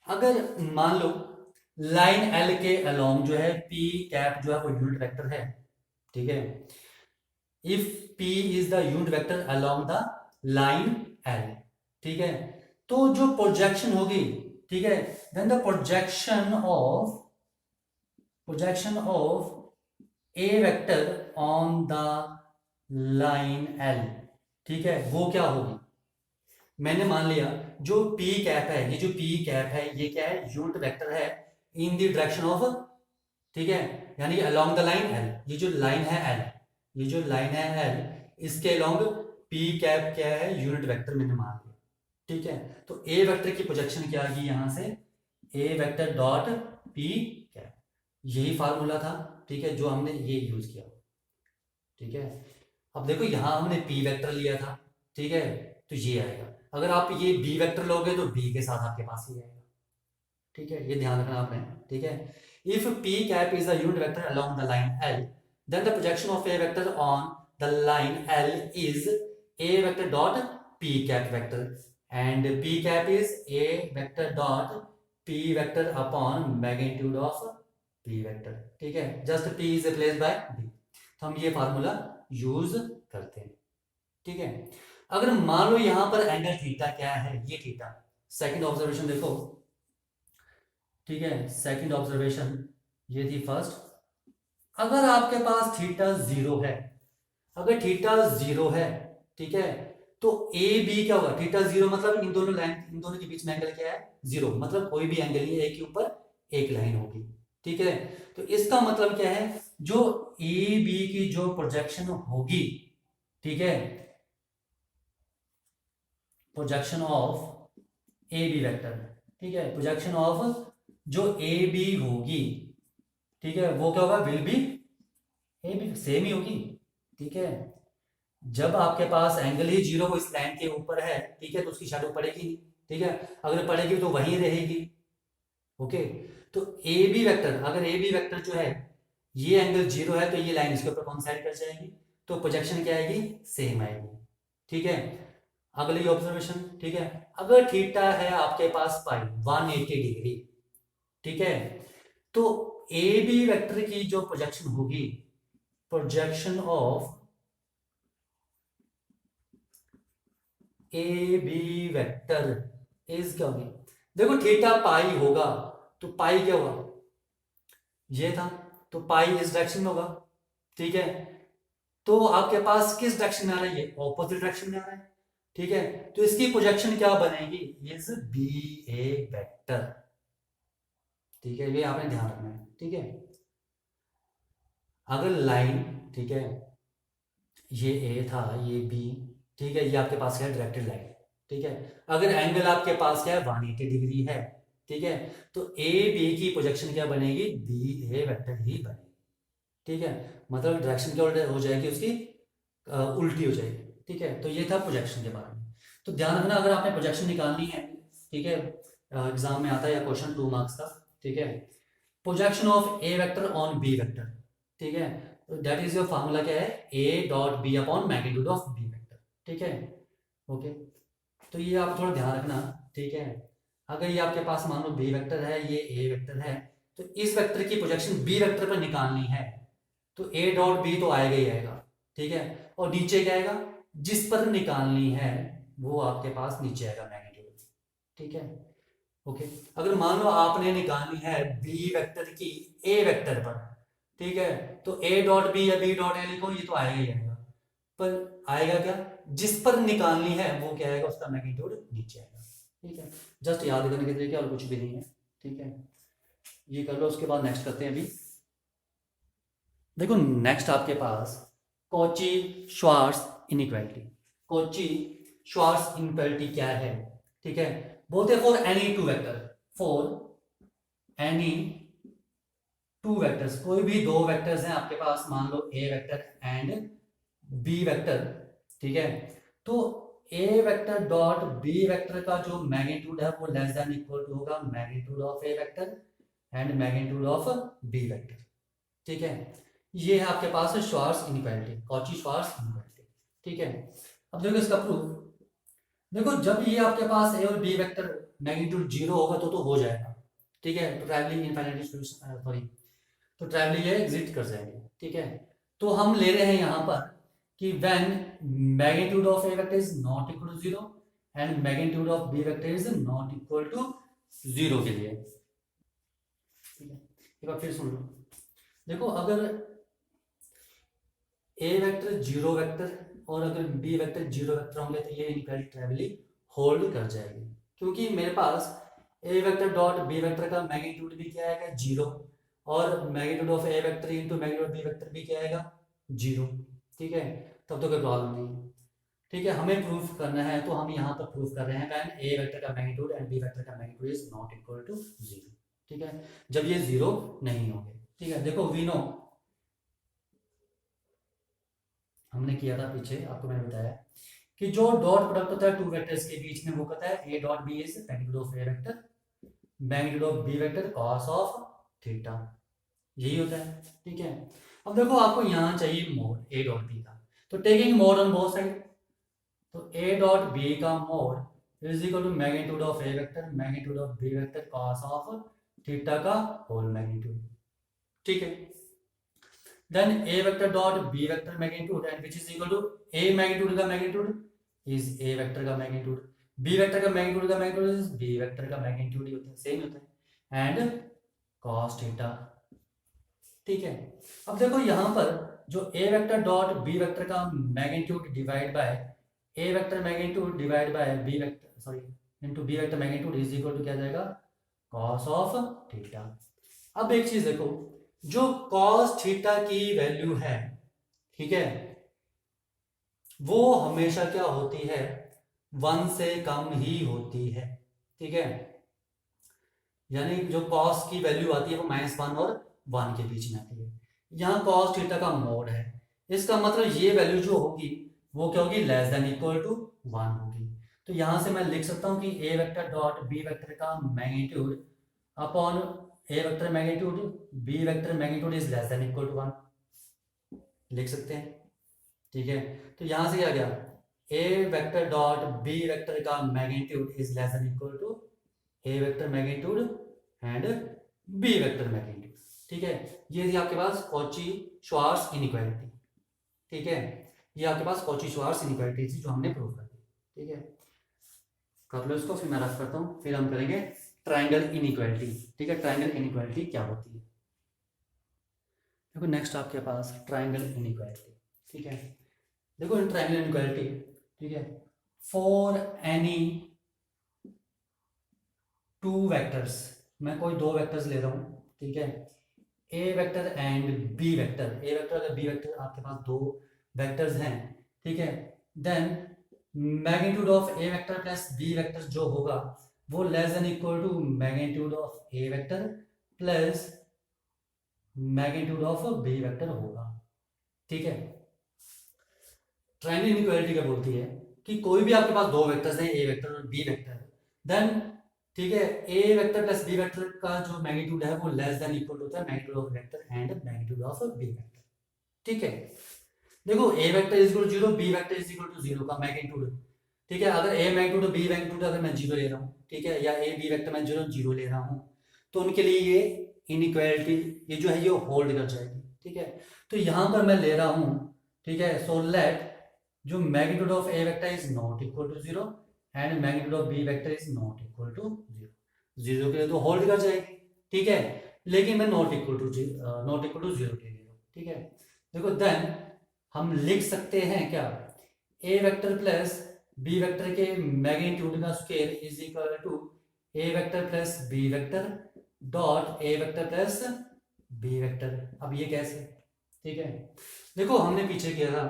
अगर मान लो लाइन एल के अलोंग जो है पी कैप जो है वो यूनिट वेक्टर है। ठीक है, if P is the unit vector along the line L. ठीक है, तो जो प्रोजेक्शन होगी, ठीक है, then the projection of A vector on the line L, ठीक है, वो क्या होगी। मैंने मान लिया जो पी कैप है, ये जो पी कैप है ये क्या है, यूनिट वेक्टर है इन द डायरेक्शन ऑफ, ठीक है, यानी अलोंग द लाइन एल। ये जो लाइन है एल, ये जो लाइन है एल, इसके अलोंग पी कैप क्या है, यूनिट वेक्टर मैंने मान लिया। ठीक है, तो ए वेक्टर की प्रोजेक्शन क्या आएगी यहां से, ए वेक्टर डॉट पी कैप, यही फार्मूला था। ठीक है, जो हमने ये यूज किया। ठीक है, अब देखो यहां हमने पी वेक्टर लिया था। ठीक है, तो ये आएगा। अगर आप ये बी वेक्टर लोगे तो बी के साथ आपके पास ये आएगा। ठीक है, ये ध्यान रखना आपने। ठीक है, if P cap is the unit vector along the line L, then the projection of A vector on the line L is A vector dot P cap vector, and P cap is A vector dot P vector upon magnitude of P vector. ठीक है, just P is replaced by B, तो हम ये formula use करते हैं। ठीक है, अगर मान लो यहां पर एंगल थीटा क्या है, ये थीटा। सेकंड ऑब्जर्वेशन देखो। ठीक है, सेकंड ऑब्जर्वेशन ये थी फर्स्ट। अगर आपके पास थीटा 0 है, अगर थीटा 0 है, ठीक है, तो ए बी क्या होगा, थीटा 0 मतलब इन दोनों लाइन, इन दोनों के बीच में एंगल क्या है 0, मतलब कोई भी एंगल नहीं है, ए के ऊपर एक लाइन होगी। ठीक है, तो इसका मतलब क्या है, जो ए बी की जो प्रोजेक्शन होगी, ठीक है, projection of A B vector, ठीक है, प्रोजेक्शन ऑफ जो ए बी होगी, ठीक है, वो क्या होगा, will be A B, same ही होगी। ठीक है, जब आपके पास एंगल ही 0 को इस लाइन के ऊपर है, ठीक है, तो उसकी शैडो पड़ेगी नहीं। ठीक है, अगर पड़ेगी तो वहीं रहेगी। ओके, तो ए बी वेक्टर, अगर ए बी वेक्टर जो है ये एंगल 0 है, तो ये लाइन इसके ऊपर कॉन्साइड कर जाएगी, तो प्रोजेक्शन क्या आएगी, सेम आएगी। ठीक है, अगली ऑब्जर्वेशन। ठीक है, अगर थीटा है आपके पास पाई 180 डिग्री, ठीक है, तो ए बी वेक्टर की जो प्रोजेक्शन होगी, projection of A B vector is क्या होगी, देखो थीटा पाई होगा, तो पाई क्या होगा, ये था, तो पाई इस डायरेक्शन में होगा। ठीक है, तो आपके पास किस डायरेक्शन में आ रहा है, ये ऑपोजिट डायरेक्शन में आ रहा है। ठीक है, तो इसकी प्रोजेक्शन क्या बनेगी, इज बी ए वेक्टर। ठीक है, ये आपने ध्यान रखना है। ठीक है, अगर लाइन, ठीक है, ये ए था, ये बी, ठीक है, ये आपके पास क्या है, डायरेक्टेड लाइन। ठीक है, अगर एंगल आपके पास क्या है 180 डिग्री है, ठीक है, तो ए बी की प्रोजेक्शन क्या बनेगी, बी ए वेक्टर ही बनेगी। ठीक है, मतलब डायरेक्शन क्या हो जाएगी उसकी, उल्टी हो जाएगी। ठीक है, तो ये था प्रोजेक्शन के बारे में। तो ध्यान रखना, अगर आपने प्रोजेक्शन निकालनी है, ठीक है, एग्जाम में आता है या क्वेश्चन 2 मार्क्स का। ठीक है, projection of A vector on B vector, ठीक है, दैट इज योर फार्मूला क्या है, A dot B upon magnitude of B vector. ठीक है, ओके, तो ये आप थोड़ा ध्यान रखना। ठीक है, अगर ये आपके पास मान लो बी वेक्टर है, ये ए वेक्टर है, तो इस वेक्टर की प्रोजेक्शन बी वेक्टर पर निकालनी है, तो ए डॉट बी तो आएगा ही आएगा। ठीक है, और नीचे क्या आएगा, जिस पर निकालनी है वो आपके पास नीचे आएगा मैग्नीट्यूड। ठीक है, ओके, अगर मान लो आपने निकालनी है बी वेक्टर की ए वेक्टर पर, ठीक है, तो ए डॉट बी या बी डॉट ए लिखो, ये तो आएगा ही आएगा। पर आएगा क्या, जिस पर निकालनी है वो क्या आएगा, उसका मैग्नीट्यूड नीचे आएगा। ठीक है, जस्ट याद करने के तरीके और कुछ भी नहीं है। ठीक है, ये कर लो, उसके बाद नेक्स्ट करते हैं। अभी देखो नेक्स्ट आपके पास Cauchy Schwarz inequality. Cauchy Schwarz inequality क्या है? ठीक है, बोलते हैं for any two vector, for any two vectors, कोई भी दो वेक्टर्स हैं आपके पास, मान लो A vector and B vector. ठीक है, तो A vector dot B vector का जो मैग्नीट्यूड है वो लेस देन इक्वल टू होगा magnitude of A vector and magnitude of B vector. ठीक है, ये है आपके पास Schwarz inequality, Cauchy Schwarz inequality. ठीक है, अब देखो इसका प्रूफ। देखो जब ये आपके पास ए और बी वेक्टर मैग्नीट्यूड जीरो होगा तो हो जाएगा। ठीक है, तो ट्रैवलिंग इनफाइनाइट सॉरी, तो ट्रैवलिंग ये एग्जिट कर जाएंगे। ठीक है, तो हम ले रहे हैं यहाँ पर कि when magnitude of A vector is not equal to zero and magnitude of B vector is not equal to zero के लिए। ठीक है, एक बार फिर सुन लो। देखो अगर ए वेक्टर जीरो वेक्टर और अगर बी वेक्टर जीरो वेक्टर होंगे तो ये इनइक्वालिटी ट्रैवलिंग होल्ड कर जाएगी, क्योंकि मेरे पास A vector dot B vector का मैग्नीट्यूड भी क्या आएगा, जीरो, और magnitude of A vector into magnitude of B vector भी क्या आएगा, जीरो। ठीक है, तब तो कोई प्रॉब्लम नहीं है। ठीक है, हमें प्रूफ करना है तो हम यहाँ पर प्रूफ कर रहे हैं व्हेन ए वेक्टर का मैग्नीट्यूड एंड बी वेक्टर का magnitude is not equal to zero. ठीक है, जब ये जीरो नहीं होंगे। ठीक है, देखो वी नो, हमने किया था पीछे, आपको मैंने बताया कि जो डॉट प्रोडक्ट होता है टू वेक्टर्स के बीच में वो कहता है A dot B is magnitude of A vector magnitude of B vector cos of theta, यही होता है। ठीक है, अब देखो आपको यहाँ चाहिए मोड ए डॉट बी का, तो taking mod on both side, तो ए डॉट बी का mod is equal to magnitude of A vector magnitude of B vector cos of theta का होल मैग्नीट्यूड। ठीक है, then a vector dot b vector magnitude and which is equal to a magnitude का magnitude is a vector का magnitude, b vector का magnitude का magnitude is b vector का magnitude ही होता है, सेम होता है, and cos थीटा। ठीक है, अब देखो यहाँ पर जो a vector dot b vector का magnitude divide by a vector magnitude divide by b vector sorry into b vector magnitude is equal to क्या जाएगा, cos ऑफ थीटा। अब एक चीज देखो, जो cos थीटा की वैल्यू है, ठीक है, वो हमेशा क्या होती है, 1 से कम ही होती है। ठीक है, यानी जो cos की वैल्यू आती है वो -1 और 1 के बीच में आती है। यहाँ cos थीटा का मोड है, इसका मतलब ये वैल्यू जो होगी वो क्या होगी, लेस देन इक्वल टू 1 होगी। तो यहां से मैं लिख सकता हूं कि A vector dot B vector का magnitude upon A vector magnitude B vector magnitude is less than equal to 1, लिख सकते हैं। ठीक है, तो यहां से क्या गया, A vector dot B vector का magnitude is less than equal to A vector magnitude and B vector magnitude. ठीक है, ये थी आपके पास कॉची श्वार्ट्ज इनइक्वालिटी। ठीक है, ये आपके पास कॉची श्वार्ट्ज इनइक्वालिटी थी जो हमने प्रूव कर दी। ठीक है, कर लो इसको, फिर मैं रफ करता हूँ, फिर हम करेंगे ट्राइंगल इनइक्वालिटी। ठीक है, ट्राइंगल इनइक्वालिटी क्या होती है, देखो नेक्स्ट आपके पास ट्राइंगल इनइक्वालिटी। ठीक है, देखो इन ट्राइंगल इनइक्वालिटी, ठीक है, फॉर एनी टू वेक्टर्स, मैं कोई दो वेक्टर्स ले रहा हूँ। ठीक है, A vector and B vector, A vector और बी वेक्टर आपके पास दो वेक्टर्स हैं। ठीक है, then magnitude of A vector plus B vector जो होगा वो less than equal to magnitude of A vector plus magnitude of B vector होगा। ठीक है, ट्रायंगल इनइक्वालिटी क्या बोलती है कि कोई भी आपके पास दो वेक्टर्स हैं, ए वेक्टर और बी वेक्टर, देन ठीक है A vector plus B vector का जो मैग्नीट्यूड है वो लेस देन इक्वल होता है magnitude of vector and magnitude of B vector. ठीक है, देखो A vector is equal to 0 B vector is equal to 0 का मैग्नीट्यूड। ठीक है, अगर ए मैग्नीट्यूड बी मैग्नीट्यूड अगर मैं 0 ले रहा हूँ, ठीक है, या ए बी वेक्टर मैं 0 ले रहा हूँ, तो उनके लिए ये इनइक्वालिटी ये जो है ये होल्ड कर जाएगी। ठीक है, तो यहाँ पर मैं ले रहा हूँ, ठीक है, सो लेट जो magnitude of A vector is not equal to 0 and magnitude of B vector is not equal to 0, 0 के लिए तो होल्ड कर जाएगी। ठीक है, लेकिन मैं नॉट इक्वल टू 0 के लिए ले रहा हूँ। ठीक है, देखो देन हम लिख सकते हैं क्या, A vector plus B vector के मैग्नीट्यूड का square is equal to A vector plus B vector dot A vector plus B vector. अब ये कैसे, ठीक है, देखो हमने पीछे किया था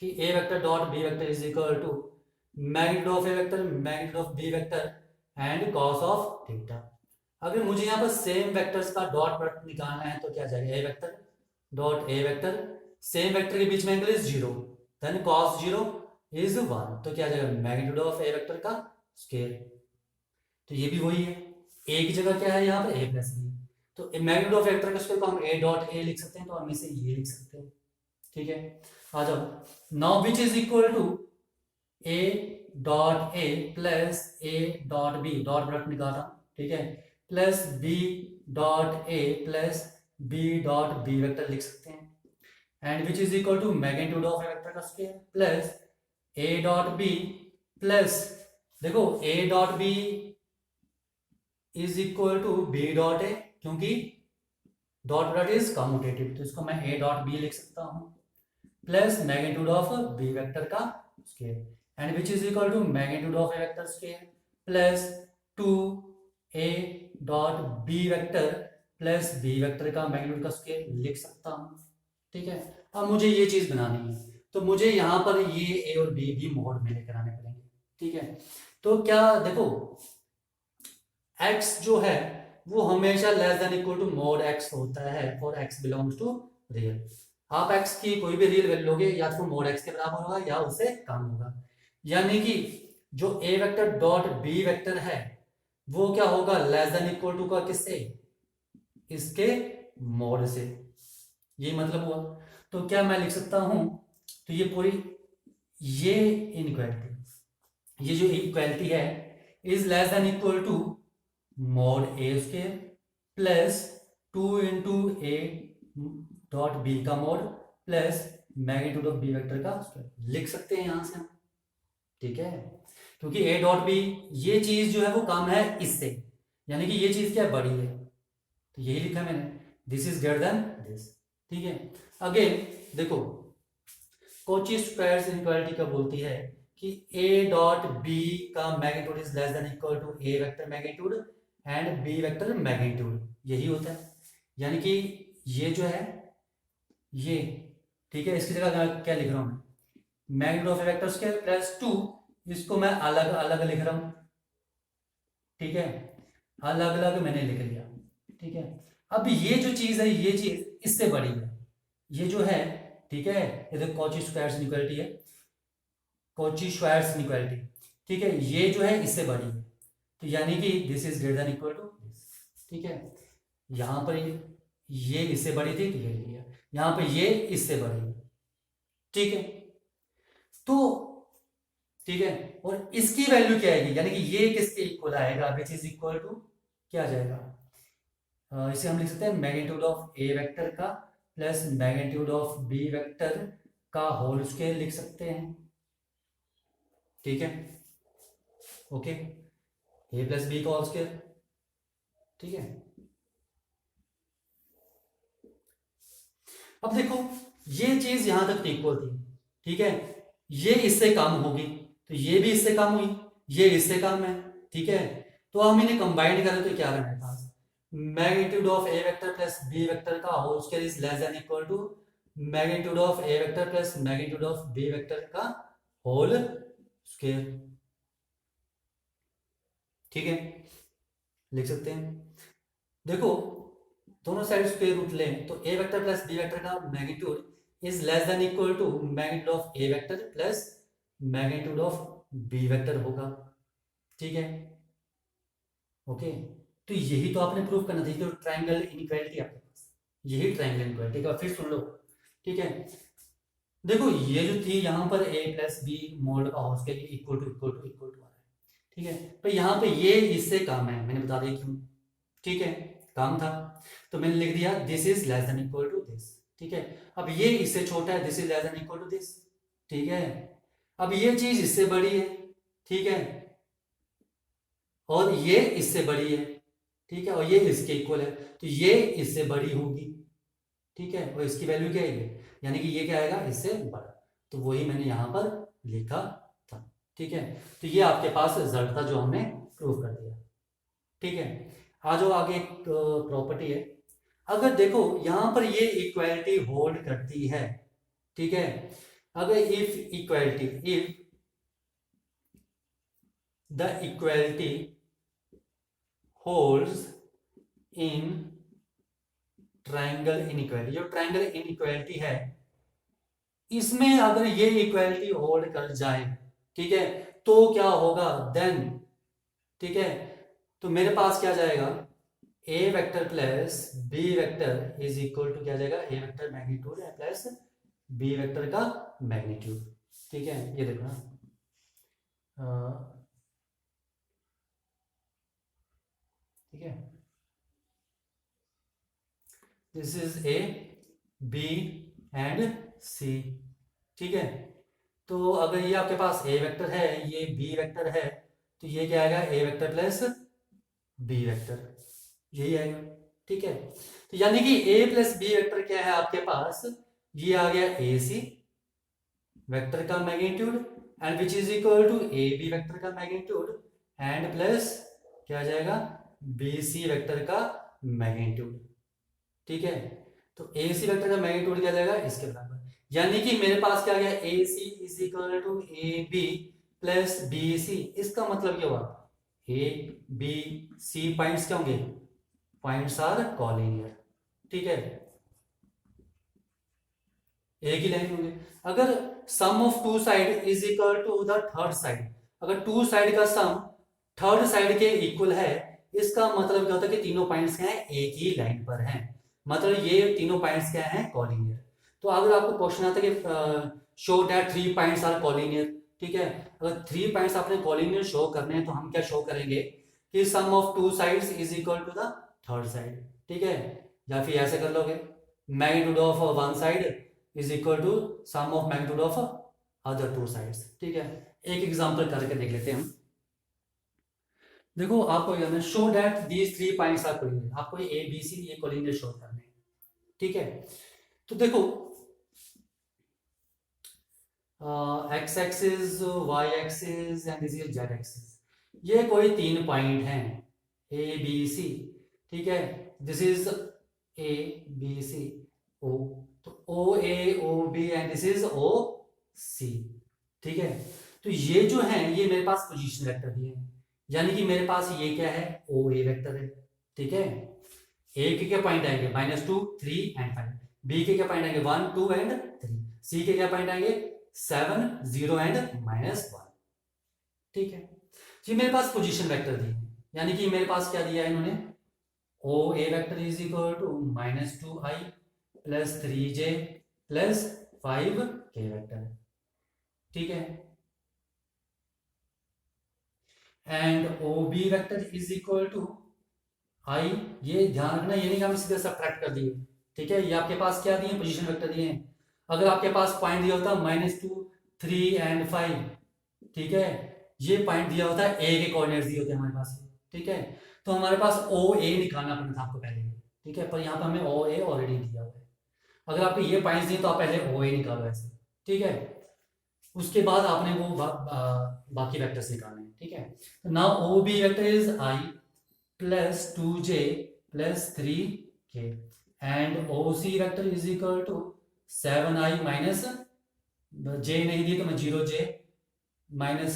कि A vector dot B vector is equal to magnitude of A vector magnitude of B vector and cos of theta. अगर मुझे यहाँ पर सेम वेक्टर्स का डॉट प्रोडक्ट निकालना है तो क्या जाएगा, A vector dot A vector, same vector के बीच में angle is 0, then cos 0 is 1, तो क्या जाएगा मैग्नीट्यूड ऑफ ए वेक्टर का स्क्वायर। तो ये भी वही है, ए की जगह क्या है यहाँ पर ए प्लस बी, तो मैग्नीट्यूड ऑफ वेक्टर का स्क्वायर को हम ए डॉट ए लिख सकते हैं, तो हम इसे ये लिख सकते हैं, ठीक है। आ जाओ now which is equal to A dot A plus A dot B, dot product निकाला, ठीक है, plus B dot A plus B dot B vector लिख सकते हैं, and which is equal to magnitude of A vector का square plus A dot B plus, देखो A dot B is equal to B dot A, क्योंकि dot product is commutative, तो इसको मैं ए dot B लिख सकता हूं, plus magnitude of B vector का square and which is equal to magnitude of A vector square plus 2a dot B vector plus B vector का magnitude का square लिख सकता हूं, ठीक है। अब मुझे ये चीज बनानी है, तो मुझे यहाँ पर ये ए और बी भी मोड में लेकर आने पड़ेंगे, ठीक है। तो क्या देखो x जो है वो हमेशा less than equal to mod x होता है for x belongs to real. आप x की कोई भी रियल वैल्यू लोगे या तो मोड x के बराबर होगा या उससे कम होगा, यानी कि जो a vector dot b vector है वो क्या होगा लेस देन इक्वल टू का किससे, इसके मोड से, ये मतलब हुआ। तो क्या मैं लिख सकता हूं, तो ये पूरी ये इनइक्वालिटी, ये जो इक्वालिटी है is less than equal to mod A square plus 2 into A dot B का mod plus magnitude of B vector का स्क्वायर लिख सकते हैं यहां से हम, ठीक है, क्योंकि ए डॉट बी ये चीज जो है वो कम है इससे, यानी कि ये चीज क्या बड़ी है, तो यही लिखा मैंने, this is greater then this, ठीक है। अगेन देखो कॉची स्क्वायर इनइक्वालिटी क्या बोलती है कि ए डॉट बी का magnitude is less than equal to A vector magnitude and B vector magnitude, यही होता है, यानी कि ये जो है ये, ठीक है, इसकी जगह क्या लिख रहा हूं मैं, magnitude of A vector square plus 2, इसको मैं अलग अलग लिख रहा हूं, ठीक है, अलग अलग मैंने लिख लिया, ठीक है। अब ये जो चीज है ये चीज इससे बड़ी है, ये जो है, ठीक है, ये देखो कॉची स्क्वायर इनइक्वालिटी है, कॉची स्क्वायर इनइक्वालिटी, ठीक है, ये जो है इससे बड़ी है, तो यानी कि this is greater than equal to this, ठीक है। यहां पर ये इससे बड़ी थी तो ये लिया, यहां पर ये इससे बड़ी है, ठीक है, तो ठीक है, और इसकी वैल्यू क्या आएगी, यानी कि ये किसके इक्वल आएगा, विच इज इक्वल टू क्या आ जाएगा, इसे हम लिख सकते हैं मैग्नीट्यूड ऑफ ए वेक्टर का plus magnitude of B vector का होल स्क्वायर लिख सकते हैं, ठीक है, ओके, ए प्लस बी का होल स्क्वायर, ठीक है। अब देखो ये चीज यहां तक इक्वल थी, ठीक है, ये इससे कम होगी तो ये भी इससे कम हुई, ये इससे कम है, ठीक है, तो हम इन्हें कंबाइन करें तो क्या है मेरे पास, magnitude of A vector plus B vector का whole square is less than equal to magnitude of A vector plus magnitude of B vector का होल स्क्वायर, ठीक है, लिख सकते हैं। देखो दोनों साइड स्क्वायर रूट लें तो A vector plus B vector का magnitude is less than equal to magnitude of A vector plus magnitude of B vector होगा, ठीक है, ओके। तो यही तो आपने प्रूव करना था, तो ट्रायंगल इनइक्वालिटी आपके पास, यही ट्रायंगल इनइक्वालिटी का, फिर सुन लो, ठीक है। देखो ये जो थी यहाँ पर ए प्लस बी मोड का whole square equal to equal to equal to आ रहा है, ठीक है, तो यहाँ पे ये इससे कम है, मैंने बता दिया क्यों, ठीक है, कम था तो मैंने लिख दिया this is less than equal to this, ठीक है। अब ये इससे छोटा है, this is less than equal to this, ठीक है। अब ये चीज इससे बड़ी है, ठीक है, और ये इससे बड़ी है, ठीक है, और ये इसके इक्वल है, तो ये इससे बड़ी होगी, ठीक है, और इसकी वैल्यू क्या है, यानी कि ये क्या आएगा, इससे बड़ा। तो वही मैंने यहाँ पर लिखा था। ठीक है, तो ये आपके पास रिजल्ट था जो हमने प्रूव कर दिया। ठीक है, आ जाओ आगे। एक प्रॉपर्टी है, अगर देखो यहां पर ये इक्वालिटी होल्ड करती है, ठीक है, अगर if equality, if the equality holds in triangle inequality, जो ट्रायंगल इनइक्वालिटी है इसमें अगर ये इक्वालिटी होल्ड कर जाए, ठीक है, तो क्या होगा देन, ठीक है, तो मेरे पास क्या जाएगा, A vector plus B vector is equal to क्या जाएगा, A vector magnitude plus B vector का मैग्नीट्यूड। ठीक है, ये देखो ठीक है, this is A B and C. ठीक है, तो अगर ये आपके पास ए वेक्टर है, ये बी वेक्टर है, तो ये क्या आएगा, ए वेक्टर प्लस बी वेक्टर, यही आएगा। ठीक है, तो यानी कि ए प्लस बी वेक्टर क्या है आपके पास, ये आ गया ए सी वेक्टर का magnitude and which is equal to A B vector का मैग्नीट्यूड एंड प्लस क्या आ जाएगा, बी सी वेक्टर का मैग्नीट्यूड। ठीक है, तो ए सी वेक्टर का मैग्नीट्यूड क्या जाएगा, इसके बराबर, यानी कि मेरे पास क्या आ गया, A C is equal to A B plus B C. इसका मतलब क्या हुआ, ए बी सी पॉइंट्स क्या होंगे, पॉइंट्स आर कॉलिनियर। ठीक है, एक ही लाइन होंगे। अगर sum of two side is equal to the third side, अगर टू साइड का सम थर्ड साइड के इक्वल है, इसका मतलब क्या होता है कि तीनों पॉइंट्स क्या हैं, एक ही लाइन पर हैं, मतलब ये तीनों पॉइंट्स क्या हैं, कॉलिनियर। तो अगर आपको क्वेश्चन आता है कि show that three points are collinear, ठीक है, अगर थ्री पॉइंट्स आपने कॉलिनियर शो करने हैं तो हम क्या शो करेंगे कि sum of two sides is equal to the third side. ठीक है, या फिर ऐसे कर लोगे, magnitude of one side is equal to sum of magnitude of other two sides. ठीक है, एक एग्जांपल करके देख लेते हैं हम। देखो आपको याद show that these three points are collinear, आपको ए बी सी ये कोलिनियर शो करने हैं। ठीक है, तो देखो X axis, Y axis and this is Z axis, ये कोई तीन पॉइंट हैं ए बी सी। ठीक है, this is A B C O, तो O A O B and this is O C. ठीक है, तो ये जो है ये मेरे पास पोजीशन वेक्टर दिए हैं, यानी कि मेरे पास ये क्या है, ओ ए वेक्टर है। ठीक है, ए के क्या पॉइंट आएंगे, -2 3 एंड 5, बी के क्या पॉइंट आएंगे 1 2 एंड 3, सी के क्या पॉइंट आएंगे 7 0 एंड -1। ठीक है जी, मेरे पास पोजीशन वेक्टर दिए, यानी कि मेरे पास क्या दिया है इन्होंने, O A vector is equal to -2i plus 3j plus 5k vector. ठीक है, and O B vector is equal to i, ये ध्यान रखना ये नहीं कि हम सीधे सब्ट्रैक्ट कर दिए। ठीक है, ये आपके पास क्या दिए, पोजीशन वेक्टर दिए हैं। अगर आपके पास पॉइंट दिया होता -2 3 एंड 5, ठीक है, ये पॉइंट दिया होता है ए के कोऑर्डिनेट्स दिए होते हैं हमारे पास। ठीक है, तो हमारे पास ओ ए निकालना पड़ता था आपको पहले। ठीक है, पर यहाँ पर हमें ओ ए ऑलरेडी दिया हुआ है। अगर आपको ये पॉइंट्स दिए तो आप पहले ओ ए निकालो ऐसे। ठीक है, उसके बाद आपने वो बाकी वेक्टर्स निकालने हैं। ठीक है, तो now O B vector is I plus 2j plus 3k and O C vector is equal to 7i minus j नहीं दिए तो मैं 0j माइनस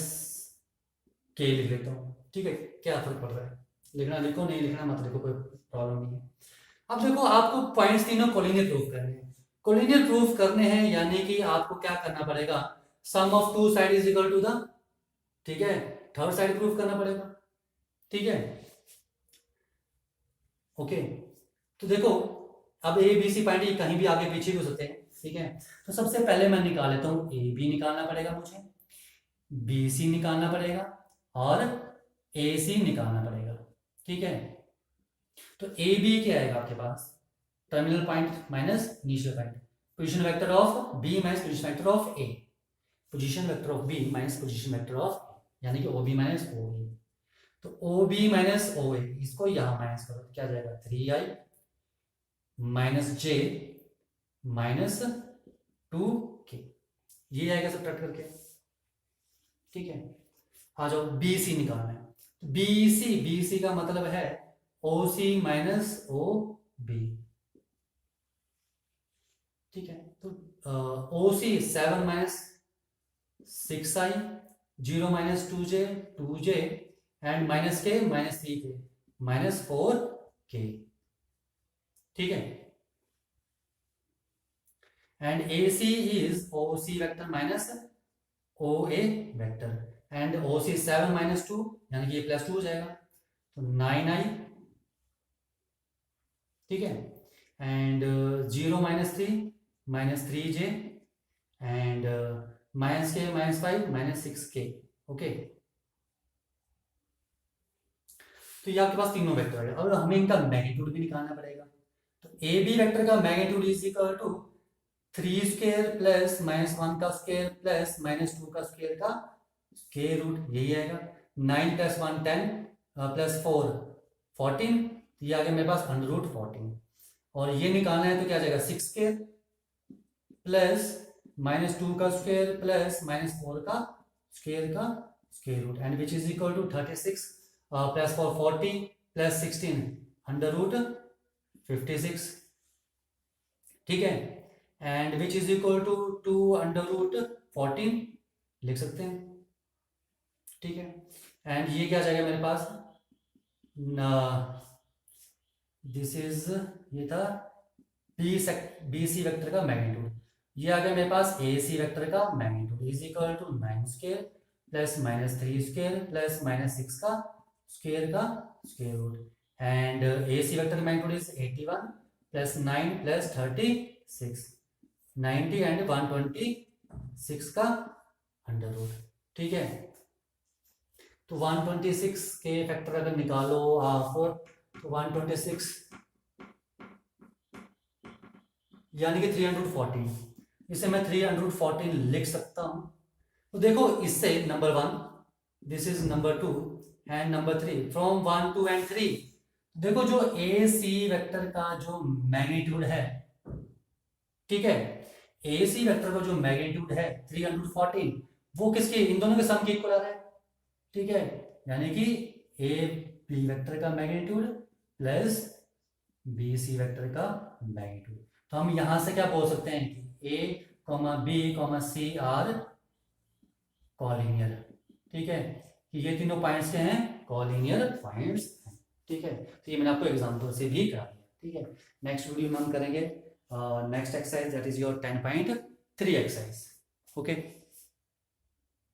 के लिख लेता हूँ। ठीक है, क्या फर्क पड़ रहा है, लिखना लिखो, नहीं लिखना मत लिखो, कोई प्रॉब्लम नहीं है। अब देखो आपको पॉइंट्स तीनों कोलिनियर प्रूफ करने हैं। कोलिनियर प्रूफ करने हैं यानी कि आपको क्या करना पड़ेगा, sum of two side is equal to the, ठीक है, थर्ड साइड प्रूफ करना पड़ेगा। ठीक है, ओके, तो देखो अब ए बी सी पॉइंट कहीं भी आगे पीछे भी हो सकते हैं। ठीक है, तो सबसे पहले मैं निकाल लेता हूँ, ए बी निकालना पड़ेगा मुझे, बी सी निकालना पड़ेगा और ए सी निकालना पड़ेगा। ठीक है, तो ए बी क्या आएगा आपके पास, terminal point minus initial point, position vector of B minus position vector of A, position vector of B minus position vector of A, यानी कि ओ बी माइनस ओ ए। तो ओ बी माइनस ओ ए, इसको यहां minus करो क्या जाएगा, 3i minus j minus 2k, ये आएगा सब्ट्रैक्ट करके। ठीक है, आ जाओ बी सी निकालना है। बी सी का मतलब है ओ सी माइनस ओ बी। ठीक है, तो O C 7 minus 6i, 0 minus 2j and minus K minus 3k minus 4k। ठीक है, and A C is O C vector minus O A vector, and O C 7 minus 2 यानी कि ये plus 2 हो जाएगा, तो 9i। ठीक है, and 0 minus 3 minus 3j and minus K minus 5 minus 6k। Okay, तो ये आपके पास तीनों वेक्टर है। और हमें इनका मैग्नीट्यूड भी निकालना पड़ेगा। तो ए बी वेक्टर का magnitude is equal to 3 square plus minus 1 का स्क्वायर प्लस माइनस 2 का स्क्वायर का स्क्वायर रूट, यही आएगा। 9 प्लस 1 10 प्लस 4 14, ये आ गया मेरे पास अंडर रूट 14। और ये निकालना है तो क्या आ जाएगा 6 स्क्वायर प्लस माइनस 2 का स्क्वायर प्लस माइनस 4 का square root, and which is equal to 36 plus 4 40 plus 16 under root 56। ठीक है, and which is equal to 2 under root 14 लिख सकते हैं। ठीक है, एंड ये क्या आ जाएगा मेरे पास, दिस इज, ये था बी सी वेक्टर का मैग्नीट्यूड। ये आ गया मेरे पास ए सी वेक्टर का magnitude is equal to 9 square plus minus 3 square plus minus 6 का square root, and A C vector का magnitude is 81 plus 9 plus 36 90 and 126 का अंडर रूट। ठीक है, तो 126 के फैक्टर अगर निकालो आप तो 126 यानी कि 314, इसे मैं 314 लिख सकता हूं। तो देखो इससे number 1, this is number 2 and number 3, from 1 2 and 3 देखो जो ए सी वेक्टर का जो मैग्नीट्यूड है, ठीक है, ए सी वेक्टर का जो मैग्नीट्यूड है 314, वो किसके, इन दोनों के सम के इक्वल आ रहा है। ठीक है, यानी कि ए बी वेक्टर का magnitude plus B C vector का मैग्नीट्यूड। तो हम यहां से क्या बोल सकते हैं कि A comma B comma C are collinear. ठीक है, कि ये तीनों पॉइंट्स के हैं, कॉलिनियर पॉइंट्स हैं। ठीक है, तो ये मैंने आपको एग्जांपल से भी करा दिया। ठीक है, नेक्स्ट वीडियो में हम करेंगे next exercise, that is your 10.3 exercise. Okay.